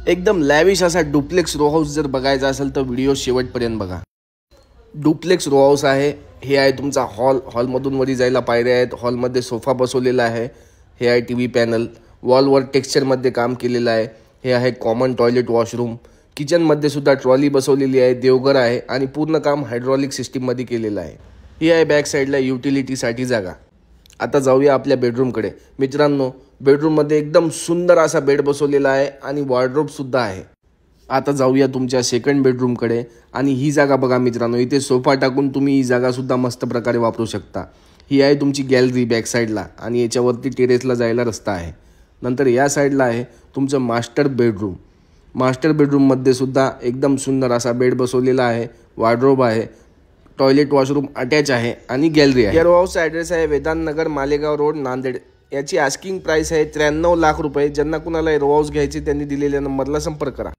एकदम लॅविश असा duplex row house जर बघायचा असेल तर व्हिडिओ शेवटपर्यंत बघा। डुप्लेक्स रो हाऊस आहे, हे आहे तुमचा हॉल। हॉलमधून वरी जायला पायऱ्या आहेत। हॉलमध्ये सोफा बसवलेला आहे। हे आहे टीव्ही पॅनल। वॉलवर टेक्स्चरमध्ये काम केलेलं आहे। हे आहे कॉमन टॉयलेट वॉशरूम। किचनमध्ये सुद्धा ट्रॉली बसवलेली आहे, देवघर आहे आणि पूर्ण काम हायड्रॉलिक सिस्टीममध्ये केलेलं आहे। ही आहे बॅक साईडला युटिलिटीसाठी जागा। आता जाऊया आपल्या बेडरूमकडे। मित्रांनो, बेडरूममध्ये एकदम सुंदर असा बेड बसवलेला आहे आणि वॉर्डरोब सुद्धा आहे। आता जाऊया तुमच्या सेकंड बेडरूमकडे आणि ही जागा बघा मित्रांनो, इथे सोफा टाकून तुम्ही ही जागा सुद्धा मस्त प्रकारे वापरू शकता। ही आहे तुमची गॅलरी बॅक साईडला आणि याच्यावरती टेरेसला जायला रस्ता आहे। नंतर या साईडला आहे तुमचं मास्टर बेडरूम। मास्टर बेडरूममध्ये सुद्धा एकदम सुंदर असा बेड बसवलेला आहे, वॉर्डरोब आहे, टॉयलेट वॉशरूम अटॅच आहे आणि गॅलरी आहे। या रो हाऊसचा ॲड्रेस आहे वेदांत नगर, मालेगाव रोड, नांदेड। याची आस्किंग प्राइस आहे 93 लाख रुपये। ज्यांना कुणाला रो हाऊस घ्यायचे त्यांनी दिलेल्या नंबरला संपर्क करा।